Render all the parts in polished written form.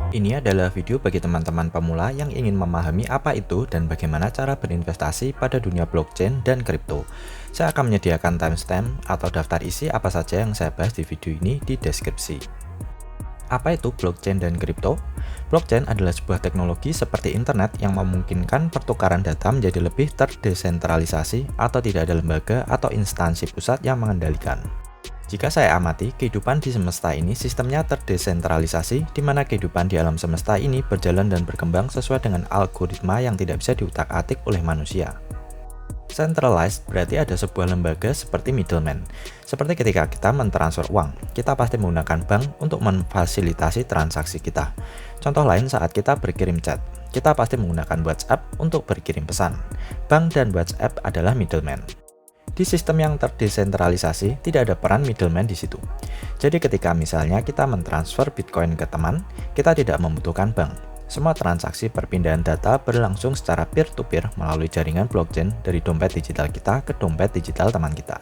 Ini adalah video bagi teman-teman pemula yang ingin memahami apa itu dan bagaimana cara berinvestasi pada dunia blockchain dan kripto. Saya akan menyediakan timestamp atau daftar isi apa saja yang saya bahas di video ini di deskripsi. Apa itu blockchain dan kripto? Blockchain adalah sebuah teknologi seperti internet yang memungkinkan pertukaran data menjadi lebih terdesentralisasi atau tidak ada lembaga atau instansi pusat yang mengendalikan. Jika saya amati, kehidupan di semesta ini sistemnya terdesentralisasi, di mana kehidupan di alam semesta ini berjalan dan berkembang sesuai dengan algoritma yang tidak bisa diutak-atik oleh manusia. Centralized berarti ada sebuah lembaga seperti middleman. Seperti ketika kita mentransfer uang, kita pasti menggunakan bank untuk memfasilitasi transaksi kita. Contoh lain saat kita berkirim chat, kita pasti menggunakan WhatsApp untuk berkirim pesan. Bank dan WhatsApp adalah middleman. Di sistem yang terdesentralisasi, tidak ada peran middleman di situ. Jadi ketika misalnya kita mentransfer Bitcoin ke teman, kita tidak membutuhkan bank. Semua transaksi perpindahan data berlangsung secara peer-to-peer melalui jaringan blockchain dari dompet digital kita ke dompet digital teman kita.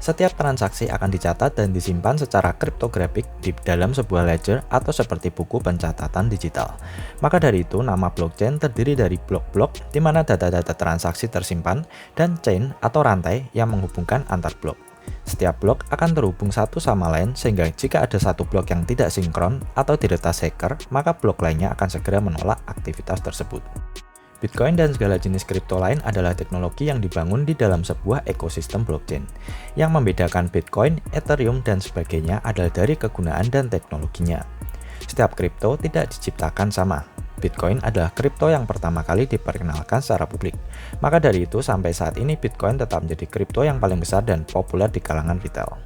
Setiap transaksi akan dicatat dan disimpan secara kriptografik di dalam sebuah ledger atau seperti buku pencatatan digital. Maka dari itu, nama blockchain terdiri dari blok-blok di mana data-data transaksi tersimpan dan chain atau rantai yang menghubungkan antar blok. Setiap blok akan terhubung satu sama lain sehingga jika ada satu blok yang tidak sinkron atau diretas hacker, maka blok lainnya akan segera menolak aktivitas tersebut. Bitcoin dan segala jenis kripto lain adalah teknologi yang dibangun di dalam sebuah ekosistem blockchain. Yang membedakan Bitcoin, Ethereum, dan sebagainya adalah dari kegunaan dan teknologinya. Setiap kripto tidak diciptakan sama. Bitcoin adalah kripto yang pertama kali diperkenalkan secara publik. Maka dari itu, sampai saat ini Bitcoin tetap menjadi kripto yang paling besar dan populer di kalangan retail.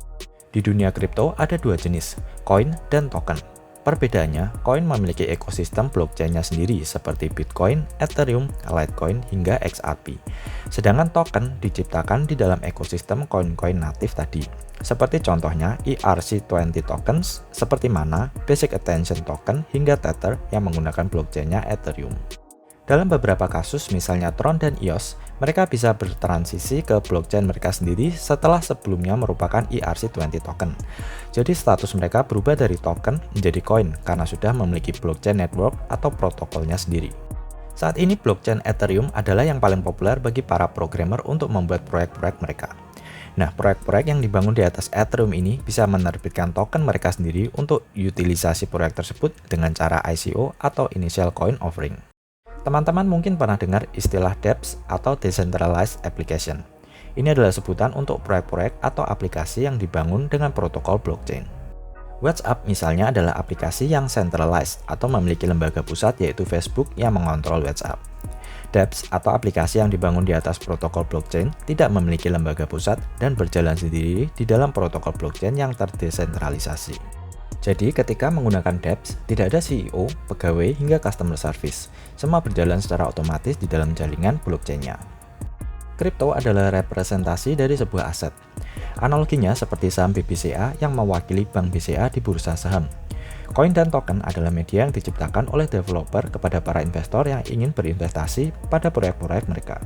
Di dunia kripto ada dua jenis, koin dan token. Perbedaannya, koin memiliki ekosistem blockchain-nya sendiri seperti Bitcoin, Ethereum, Litecoin, hingga XRP. Sedangkan token diciptakan di dalam ekosistem koin-koin natif tadi. Seperti contohnya ERC20 tokens, seperti Mana, Basic Attention Token, hingga Tether yang menggunakan blockchain-nya Ethereum. Dalam beberapa kasus, misalnya Tron dan EOS, mereka bisa bertransisi ke blockchain mereka sendiri setelah sebelumnya merupakan ERC20 token. Jadi status mereka berubah dari token menjadi koin karena sudah memiliki blockchain network atau protokolnya sendiri. Saat ini blockchain Ethereum adalah yang paling populer bagi para programmer untuk membuat proyek-proyek mereka. Nah, proyek-proyek yang dibangun di atas Ethereum ini bisa menerbitkan token mereka sendiri untuk utilisasi proyek tersebut dengan cara ICO atau Initial Coin Offering. Teman-teman mungkin pernah dengar istilah dApps atau Decentralized Application. Ini adalah sebutan untuk proyek-proyek atau aplikasi yang dibangun dengan protokol blockchain. WhatsApp misalnya adalah aplikasi yang centralized atau memiliki lembaga pusat yaitu Facebook yang mengontrol WhatsApp. dApps atau aplikasi yang dibangun di atas protokol blockchain tidak memiliki lembaga pusat dan berjalan sendiri di dalam protokol blockchain yang terdesentralisasi. Jadi ketika menggunakan dApps, tidak ada CEO, pegawai, hingga customer service. Semua berjalan secara otomatis di dalam jaringan blockchain-nya. Kripto adalah representasi dari sebuah aset. Analoginya seperti saham BBCA yang mewakili Bank BCA di bursa saham. Koin dan token adalah media yang diciptakan oleh developer kepada para investor yang ingin berinvestasi pada proyek-proyek mereka.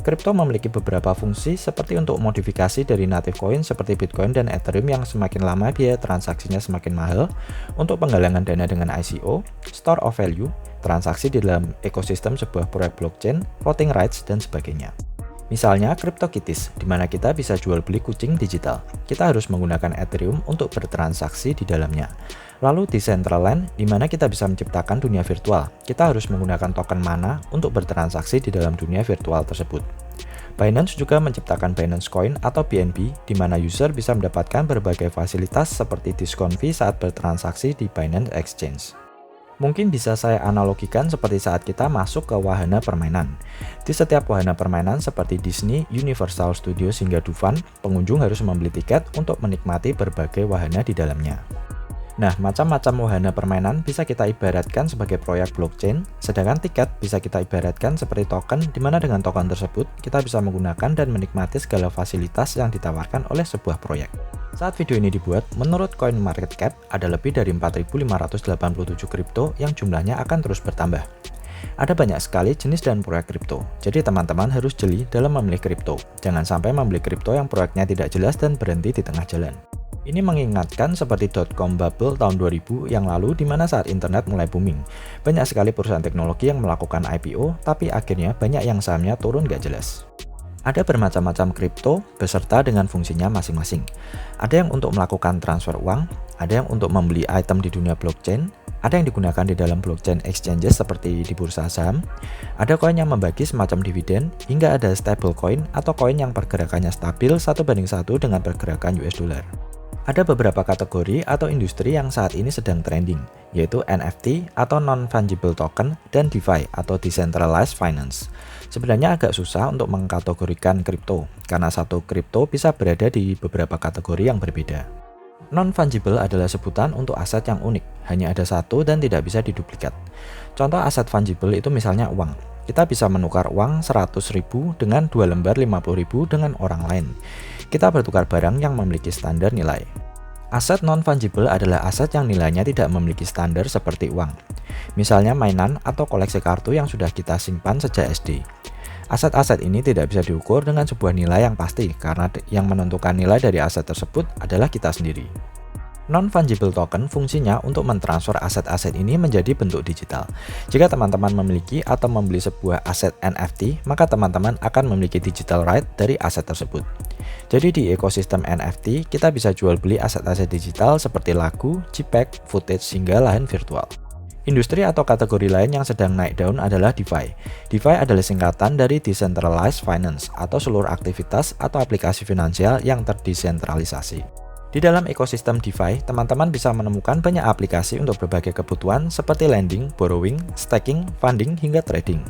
Kripto memiliki beberapa fungsi seperti untuk modifikasi dari native coin seperti Bitcoin dan Ethereum yang semakin lama biaya transaksinya semakin mahal, untuk penggalangan dana dengan ICO, store of value, transaksi di dalam ekosistem sebuah proyek blockchain, voting rights, dan sebagainya. Misalnya CryptoKitties, di mana kita bisa jual beli kucing digital. Kita harus menggunakan Ethereum untuk bertransaksi di dalamnya. Lalu Decentraland, di mana kita bisa menciptakan dunia virtual. Kita harus menggunakan token Mana untuk bertransaksi di dalam dunia virtual tersebut. Binance juga menciptakan Binance Coin atau BNB, di mana user bisa mendapatkan berbagai fasilitas seperti diskon fee saat bertransaksi di Binance Exchange. Mungkin bisa saya analogikan seperti saat kita masuk ke wahana permainan. Di setiap wahana permainan seperti Disney, Universal Studios hingga Dufan, pengunjung harus membeli tiket untuk menikmati berbagai wahana di dalamnya. Nah, macam-macam wahana permainan bisa kita ibaratkan sebagai proyek blockchain, sedangkan tiket bisa kita ibaratkan seperti token, di mana dengan token tersebut kita bisa menggunakan dan menikmati segala fasilitas yang ditawarkan oleh sebuah proyek. Saat video ini dibuat, menurut CoinMarketCap ada lebih dari 4.587 kripto yang jumlahnya akan terus bertambah. Ada banyak sekali jenis dan proyek kripto, jadi teman-teman harus jeli dalam memilih kripto. Jangan sampai membeli kripto yang proyeknya tidak jelas dan berhenti di tengah jalan. Ini mengingatkan seperti dot-com bubble tahun 2000 yang lalu di mana saat internet mulai booming. Banyak sekali perusahaan teknologi yang melakukan IPO, tapi akhirnya banyak yang sahamnya turun gak jelas. Ada bermacam-macam kripto beserta dengan fungsinya masing-masing. Ada yang untuk melakukan transfer uang, ada yang untuk membeli item di dunia blockchain, ada yang digunakan di dalam blockchain exchanges seperti di bursa saham, ada koin yang membagi semacam dividen, hingga ada stablecoin atau koin yang pergerakannya stabil 1:1 dengan pergerakan US dollar. Ada beberapa kategori atau industri yang saat ini sedang trending, yaitu NFT atau non-fungible token dan DeFi atau Decentralized Finance. Sebenarnya agak susah untuk mengkategorikan kripto, karena satu kripto bisa berada di beberapa kategori yang berbeda. Non-fungible adalah sebutan untuk aset yang unik, hanya ada satu dan tidak bisa diduplikat. Contoh aset fungible itu misalnya uang. Kita bisa menukar uang 100.000 dengan 2 lembar 50.000 dengan orang lain. Kita bertukar barang yang memiliki standar nilai. Aset non-fungible adalah aset yang nilainya tidak memiliki standar seperti uang. Misalnya mainan atau koleksi kartu yang sudah kita simpan sejak SD. Aset-aset ini tidak bisa diukur dengan sebuah nilai yang pasti karena yang menentukan nilai dari aset tersebut adalah kita sendiri. Non-fungible token fungsinya untuk mentransfer aset-aset ini menjadi bentuk digital. Jika teman-teman memiliki atau membeli sebuah aset NFT, maka teman-teman akan memiliki digital right dari aset tersebut. Jadi di ekosistem NFT, kita bisa jual beli aset-aset digital seperti lagu, JPEG, footage, hingga lahan virtual. Industri atau kategori lain yang sedang naik daun adalah DeFi. DeFi adalah singkatan dari Decentralized Finance atau seluruh aktivitas atau aplikasi finansial yang terdesentralisasi. Di dalam ekosistem DeFi, teman-teman bisa menemukan banyak aplikasi untuk berbagai kebutuhan seperti lending, borrowing, staking, funding, hingga trading.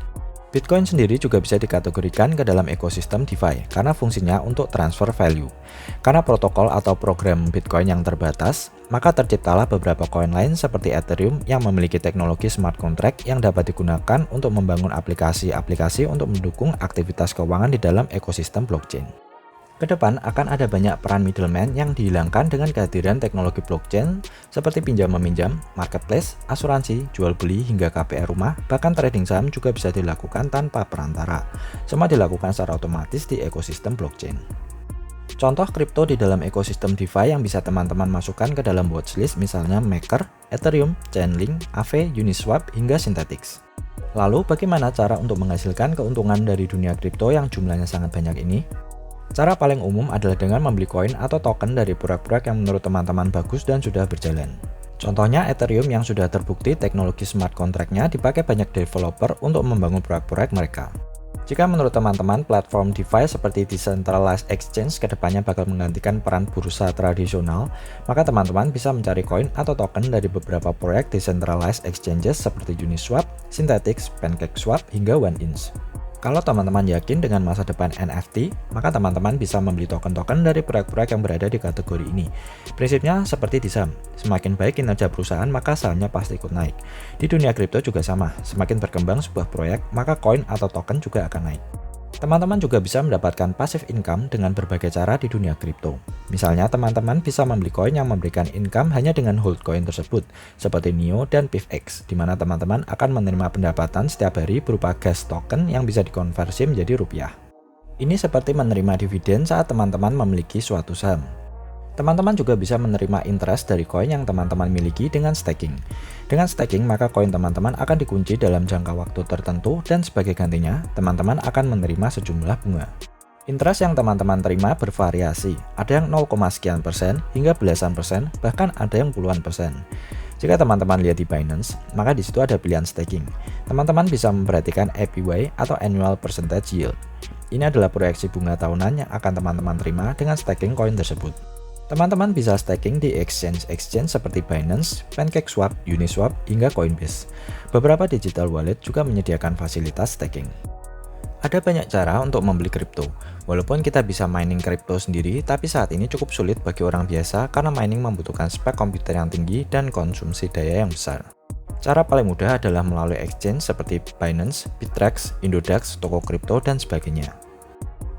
Bitcoin sendiri juga bisa dikategorikan ke dalam ekosistem DeFi karena fungsinya untuk transfer value. Karena protokol atau program Bitcoin yang terbatas, maka terciptalah beberapa koin lain seperti Ethereum yang memiliki teknologi smart contract yang dapat digunakan untuk membangun aplikasi-aplikasi untuk mendukung aktivitas keuangan di dalam ekosistem blockchain. Kedepan akan ada banyak peran middleman yang dihilangkan dengan kehadiran teknologi blockchain seperti pinjam-meminjam, marketplace, asuransi, jual beli hingga KPR rumah, bahkan trading saham juga bisa dilakukan tanpa perantara. Semua dilakukan secara otomatis di ekosistem blockchain. Contoh kripto di dalam ekosistem DeFi yang bisa teman-teman masukkan ke dalam watchlist misalnya Maker, Ethereum, Chainlink, Aave, Uniswap, hingga Synthetix. Lalu bagaimana cara untuk menghasilkan keuntungan dari dunia kripto yang jumlahnya sangat banyak ini? Cara paling umum adalah dengan membeli koin atau token dari proyek-proyek yang menurut teman-teman bagus dan sudah berjalan. Contohnya Ethereum yang sudah terbukti teknologi smart contract-nya dipakai banyak developer untuk membangun proyek-proyek mereka. Jika menurut teman-teman platform DeFi seperti Decentralized Exchange kedepannya bakal menggantikan peran bursa tradisional, maka teman-teman bisa mencari koin atau token dari beberapa proyek Decentralized Exchanges seperti Uniswap, Synthetix, PancakeSwap, hingga OneInch. Kalau teman-teman yakin dengan masa depan NFT, maka teman-teman bisa membeli token-token dari proyek-proyek yang berada di kategori ini. Prinsipnya seperti di saham, semakin baik kinerja perusahaan maka sahamnya pasti ikut naik. Di dunia kripto juga sama, semakin berkembang sebuah proyek, maka koin atau token juga akan naik. Teman-teman juga bisa mendapatkan passive income dengan berbagai cara di dunia kripto. Misalnya teman-teman bisa membeli koin yang memberikan income hanya dengan hold koin tersebut, seperti NEO dan PIFX, di mana teman-teman akan menerima pendapatan setiap hari berupa gas token yang bisa dikonversi menjadi rupiah. Ini seperti menerima dividen saat teman-teman memiliki suatu saham. Teman-teman juga bisa menerima interest dari koin yang teman-teman miliki dengan staking. Dengan staking, maka koin teman-teman akan dikunci dalam jangka waktu tertentu dan sebagai gantinya, teman-teman akan menerima sejumlah bunga. Interest yang teman-teman terima bervariasi, ada yang 0, sekian persen hingga belasan persen, bahkan ada yang puluhan persen. Jika teman-teman lihat di Binance, maka di situ ada pilihan staking. Teman-teman bisa memperhatikan APY atau Annual Percentage Yield. Ini adalah proyeksi bunga tahunan yang akan teman-teman terima dengan staking koin tersebut. Teman-teman bisa staking di exchange seperti Binance, PancakeSwap, Uniswap, hingga Coinbase. Beberapa digital wallet juga menyediakan fasilitas staking. Ada banyak cara untuk membeli kripto. Walaupun kita bisa mining kripto sendiri, tapi saat ini cukup sulit bagi orang biasa karena mining membutuhkan spek komputer yang tinggi dan konsumsi daya yang besar. Cara paling mudah adalah melalui exchange seperti Binance, Bittrex, Indodax, toko kripto, dan sebagainya.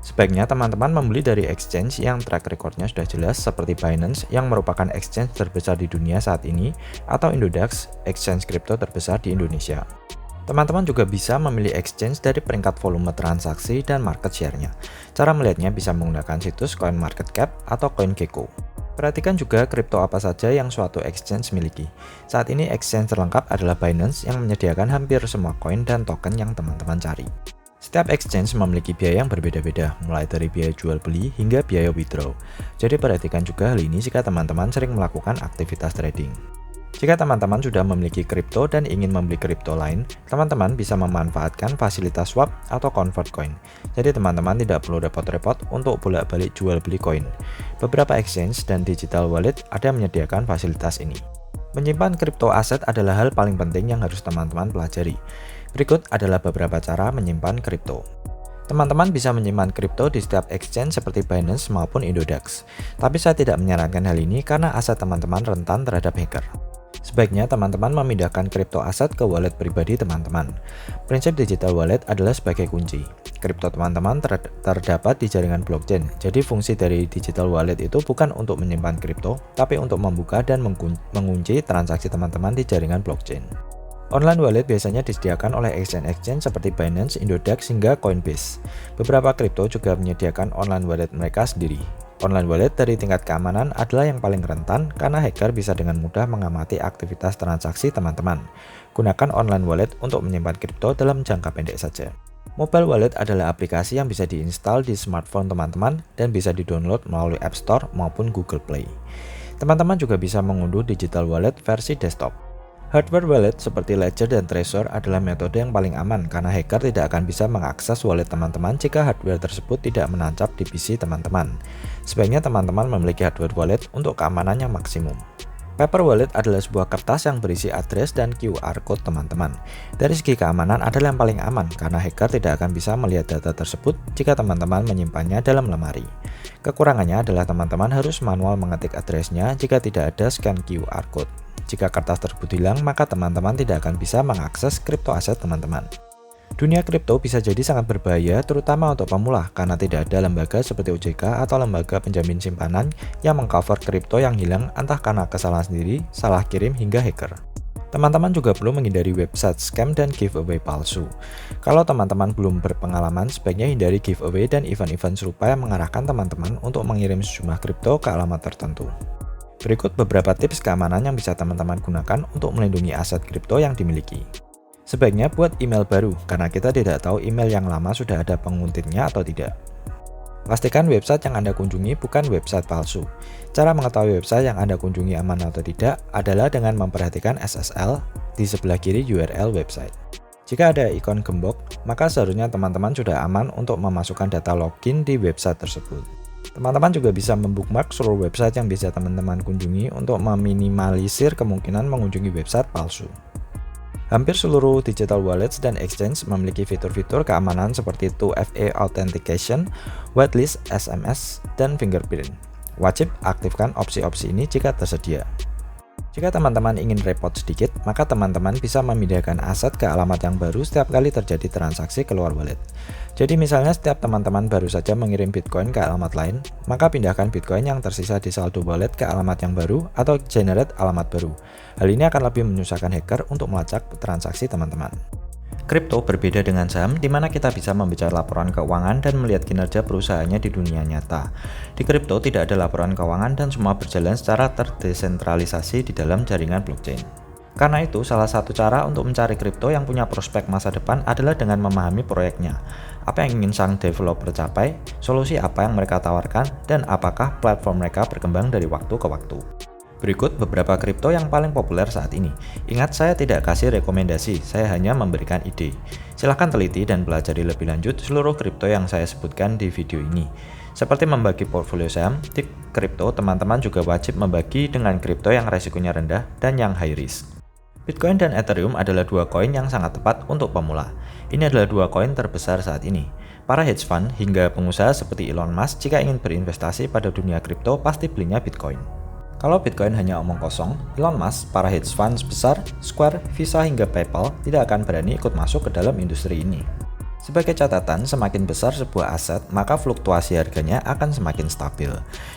Sebaiknya teman-teman membeli dari exchange yang track recordnya sudah jelas seperti Binance yang merupakan exchange terbesar di dunia saat ini atau Indodax, exchange kripto terbesar di Indonesia. Teman-teman juga bisa memilih exchange dari peringkat volume transaksi dan market share-nya. Cara melihatnya bisa menggunakan situs CoinMarketCap atau CoinGecko. Perhatikan juga kripto apa saja yang suatu exchange miliki. Saat ini exchange terlengkap adalah Binance yang menyediakan hampir semua koin dan token yang teman-teman cari. Setiap exchange memiliki biaya yang berbeda-beda, mulai dari biaya jual beli hingga biaya withdraw. Jadi perhatikan juga hal ini jika teman-teman sering melakukan aktivitas trading. Jika teman-teman sudah memiliki kripto dan ingin membeli kripto lain, teman-teman bisa memanfaatkan fasilitas swap atau convert coin. Jadi teman-teman tidak perlu repot-repot untuk bolak-balik jual beli koin. Beberapa exchange dan digital wallet ada yang menyediakan fasilitas ini. Menyimpan kripto aset adalah hal paling penting yang harus teman-teman pelajari. Berikut adalah beberapa cara menyimpan kripto. Teman-teman bisa menyimpan kripto di setiap exchange seperti Binance maupun Indodax. Tapi saya tidak menyarankan hal ini karena aset teman-teman rentan terhadap hacker. Sebaiknya teman-teman memindahkan kripto aset ke wallet pribadi teman-teman. Prinsip digital wallet adalah sebagai kunci. Kripto teman-teman terdapat di jaringan blockchain. Jadi fungsi dari digital wallet itu bukan untuk menyimpan kripto, tapi untuk membuka dan mengunci transaksi teman-teman di jaringan blockchain. Online wallet biasanya disediakan oleh exchange seperti Binance, Indodax, hingga Coinbase. Beberapa kripto juga menyediakan online wallet mereka sendiri. Online wallet dari tingkat keamanan adalah yang paling rentan karena hacker bisa dengan mudah mengamati aktivitas transaksi teman-teman. Gunakan online wallet untuk menyimpan kripto dalam jangka pendek saja. Mobile wallet adalah aplikasi yang bisa diinstal di smartphone teman-teman dan bisa di-download melalui App Store maupun Google Play. Teman-teman juga bisa mengunduh digital wallet versi desktop. Hardware wallet seperti Ledger dan Trezor adalah metode yang paling aman karena hacker tidak akan bisa mengakses wallet teman-teman jika hardware tersebut tidak menancap di PC teman-teman. Sebaiknya teman-teman memiliki hardware wallet untuk keamanan yang maksimum. Paper wallet adalah sebuah kertas yang berisi address dan QR code teman-teman. Dari segi keamanan adalah yang paling aman karena hacker tidak akan bisa melihat data tersebut jika teman-teman menyimpannya dalam lemari. Kekurangannya adalah teman-teman harus manual mengetik addressnya jika tidak ada scan QR code. Jika kertas tersebut hilang, maka teman-teman tidak akan bisa mengakses kripto aset teman-teman. Dunia kripto bisa jadi sangat berbahaya terutama untuk pemula karena tidak ada lembaga seperti OJK atau lembaga penjamin simpanan yang mengcover kripto yang hilang entah karena kesalahan sendiri, salah kirim, hingga hacker. Teman-teman juga perlu menghindari website scam dan giveaway palsu. Kalau teman-teman belum berpengalaman, sebaiknya hindari giveaway dan event-event serupa yang mengarahkan teman-teman untuk mengirim sejumlah kripto ke alamat tertentu. Berikut beberapa tips keamanan yang bisa teman-teman gunakan untuk melindungi aset kripto yang dimiliki. Sebaiknya buat email baru, karena kita tidak tahu email yang lama sudah ada penguntit-nya atau tidak. Pastikan website yang Anda kunjungi bukan website palsu. Cara mengetahui website yang Anda kunjungi aman atau tidak adalah dengan memperhatikan SSL di sebelah kiri URL website. Jika ada ikon gembok, maka seharusnya teman-teman sudah aman untuk memasukkan data login di website tersebut. Teman-teman juga bisa membookmark seluruh website yang bisa teman-teman kunjungi untuk meminimalisir kemungkinan mengunjungi website palsu. Hampir seluruh digital wallets dan exchange memiliki fitur-fitur keamanan seperti 2FA authentication, whitelist SMS, dan fingerprint. Wajib aktifkan opsi-opsi ini jika tersedia. Jika teman-teman ingin repot sedikit, maka teman-teman bisa memindahkan aset ke alamat yang baru setiap kali terjadi transaksi keluar wallet. Jadi misalnya setiap teman-teman baru saja mengirim Bitcoin ke alamat lain, maka pindahkan Bitcoin yang tersisa di saldo wallet ke alamat yang baru atau generate alamat baru. Hal ini akan lebih menyusahkan hacker untuk melacak transaksi teman-teman. Kripto berbeda dengan saham di mana kita bisa membaca laporan keuangan dan melihat kinerja perusahaannya di dunia nyata. Di kripto tidak ada laporan keuangan dan semua berjalan secara terdesentralisasi di dalam jaringan blockchain. Karena itu, salah satu cara untuk mencari kripto yang punya prospek masa depan adalah dengan memahami proyeknya. Apa yang ingin sang developer capai, solusi apa yang mereka tawarkan, dan apakah platform mereka berkembang dari waktu ke waktu. Berikut beberapa kripto yang paling populer saat ini. Ingat, saya tidak kasih rekomendasi, saya hanya memberikan ide. Silahkan teliti dan pelajari lebih lanjut seluruh kripto yang saya sebutkan di video ini. Seperti membagi portfolio saham, di kripto teman-teman juga wajib membagi dengan kripto yang resikonya rendah dan yang high risk. Bitcoin dan Ethereum adalah dua koin yang sangat tepat untuk pemula. Ini adalah dua koin terbesar saat ini. Para hedge fund hingga pengusaha seperti Elon Musk jika ingin berinvestasi pada dunia kripto pasti belinya Bitcoin. Kalau Bitcoin hanya omong kosong, Elon Musk, para hedge funds besar, Square, Visa hingga PayPal tidak akan berani ikut masuk ke dalam industri ini. Sebagai catatan, semakin besar sebuah aset, maka fluktuasi harganya akan semakin stabil.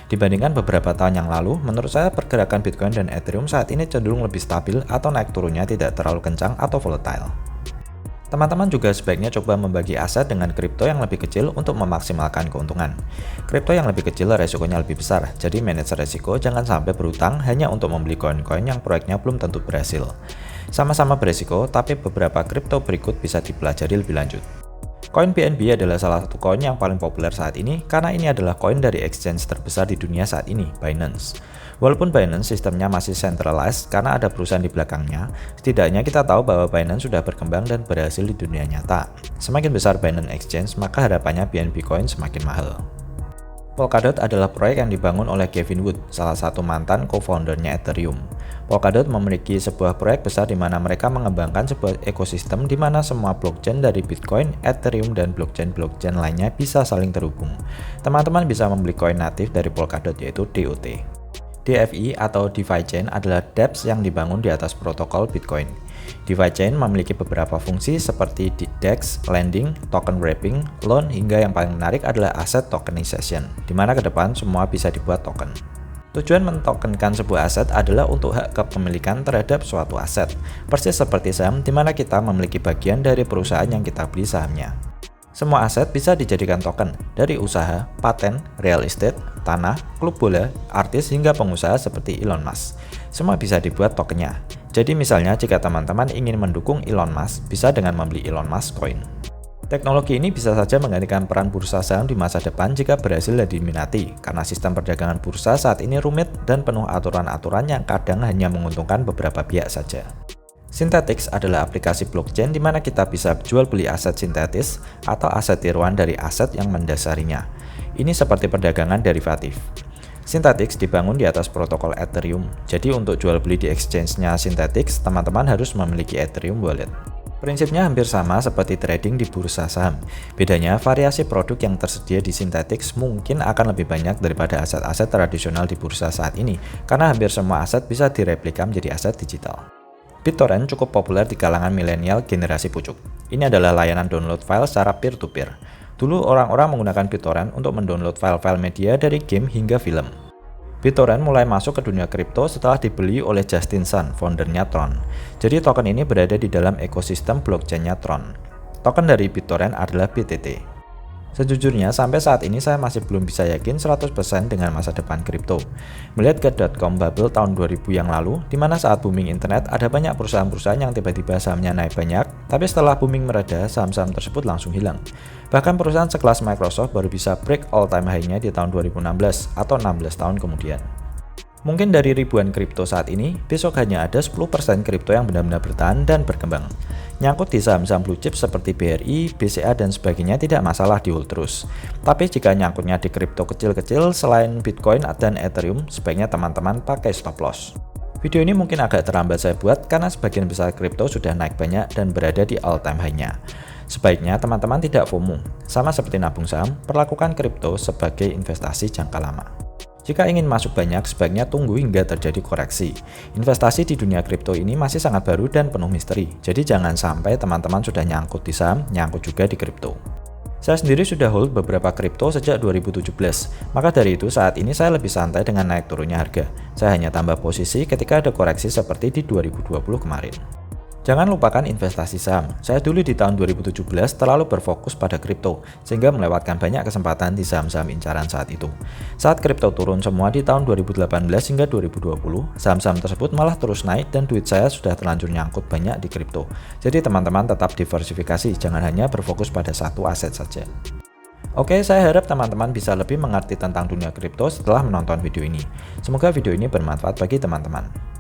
Dibandingkan beberapa tahun yang lalu, menurut saya pergerakan Bitcoin dan Ethereum saat ini cenderung lebih stabil atau naik turunnya tidak terlalu kencang atau volatile. Teman-teman juga sebaiknya coba membagi aset dengan kripto yang lebih kecil untuk memaksimalkan keuntungan. Kripto yang lebih kecil resikonya lebih besar, jadi manage resiko jangan sampai berutang hanya untuk membeli koin-koin yang proyeknya belum tentu berhasil. Sama-sama beresiko, tapi beberapa kripto berikut bisa dipelajari lebih lanjut. Koin BNB adalah salah satu koin yang paling populer saat ini karena ini adalah koin dari exchange terbesar di dunia saat ini, Binance. Walaupun Binance sistemnya masih centralized karena ada perusahaan di belakangnya, setidaknya kita tahu bahwa Binance sudah berkembang dan berhasil di dunia nyata. Semakin besar Binance Exchange, maka harapannya BNB Coin semakin mahal. Polkadot adalah proyek yang dibangun oleh Kevin Wood, salah satu mantan co-foundernya Ethereum. Polkadot memiliki sebuah proyek besar di mana mereka mengembangkan sebuah ekosistem di mana semua blockchain dari Bitcoin, Ethereum, dan blockchain-blockchain lainnya bisa saling terhubung. Teman-teman bisa membeli koin natif dari Polkadot yaitu DOT. DFI atau DeFi Chain adalah dApps yang dibangun di atas protokol Bitcoin. DeFi Chain memiliki beberapa fungsi seperti DEX, lending, token wrapping, loan, hingga yang paling menarik adalah asset tokenization, di mana ke depan semua bisa dibuat token. Tujuan mentokenkan sebuah aset adalah untuk hak kepemilikan terhadap suatu aset, persis seperti saham di mana kita memiliki bagian dari perusahaan yang kita beli sahamnya. Semua aset bisa dijadikan token, dari usaha, paten, real estate, tanah, klub bola, artis, hingga pengusaha seperti Elon Musk. Semua bisa dibuat tokennya. Jadi misalnya jika teman-teman ingin mendukung Elon Musk, bisa dengan membeli Elon Musk Coin. Teknologi ini bisa saja menggantikan peran bursa saham di masa depan jika berhasil diminati, karena sistem perdagangan bursa saat ini rumit dan penuh aturan-aturan yang kadang hanya menguntungkan beberapa pihak saja. Synthetix adalah aplikasi blockchain di mana kita bisa jual beli aset sintetis atau aset tiruan dari aset yang mendasarinya. Ini seperti perdagangan derivatif. Synthetix dibangun di atas protokol Ethereum, jadi untuk jual beli di exchange-nya Synthetix, teman-teman harus memiliki Ethereum Wallet. Prinsipnya hampir sama seperti trading di bursa saham. Bedanya, variasi produk yang tersedia di Synthetix mungkin akan lebih banyak daripada aset-aset tradisional di bursa saat ini, karena hampir semua aset bisa direplika menjadi aset digital. BitTorrent cukup populer di kalangan milenial generasi pucuk. Ini adalah layanan download file secara peer-to-peer. Dulu orang-orang menggunakan BitTorrent untuk mendownload file-file media dari game hingga film. BitTorrent mulai masuk ke dunia kripto setelah dibeli oleh Justin Sun, foundernya Tron. Jadi token ini berada di dalam ekosistem blockchain-nya Tron. Token dari BitTorrent adalah BTT. Sejujurnya, sampai saat ini saya masih belum bisa yakin 100% dengan masa depan kripto. Melihat ke .com bubble tahun 2000 yang lalu, di mana saat booming internet ada banyak perusahaan-perusahaan yang tiba-tiba sahamnya naik banyak, tapi setelah booming mereda, saham-saham tersebut langsung hilang. Bahkan perusahaan sekelas Microsoft baru bisa break all-time high-nya di tahun 2016 atau 16 tahun kemudian. Mungkin dari ribuan kripto saat ini, besok hanya ada 10% kripto yang benar-benar bertahan dan berkembang. Nyangkut di saham-saham blue chip seperti BRI, BCA, dan sebagainya tidak masalah di hold terus. Tapi jika nyangkutnya di kripto kecil-kecil selain Bitcoin dan Ethereum, sebaiknya teman-teman pakai stop loss. Video ini mungkin agak terlambat saya buat karena sebagian besar kripto sudah naik banyak dan berada di all-time high-nya. Sebaiknya teman-teman tidak FOMO. Sama seperti nabung saham, perlakukan kripto sebagai investasi jangka lama. Jika ingin masuk banyak, sebaiknya tunggu hingga terjadi koreksi. Investasi di dunia kripto ini masih sangat baru dan penuh misteri, jadi jangan sampai teman-teman sudah nyangkut di saham, nyangkut juga di kripto. Saya sendiri sudah hold beberapa kripto sejak 2017, maka dari itu saat ini saya lebih santai dengan naik turunnya harga. Saya hanya tambah posisi ketika ada koreksi seperti di 2020 kemarin. Jangan lupakan investasi saham. Saya dulu di tahun 2017 terlalu berfokus pada kripto, sehingga melewatkan banyak kesempatan di saham-saham incaran saat itu. Saat kripto turun semua di tahun 2018 hingga 2020, saham-saham tersebut malah terus naik dan duit saya sudah terlanjur nyangkut banyak di kripto. Jadi teman-teman tetap diversifikasi, jangan hanya berfokus pada satu aset saja. Oke, saya harap teman-teman bisa lebih mengerti tentang dunia kripto setelah menonton video ini. Semoga video ini bermanfaat bagi teman-teman.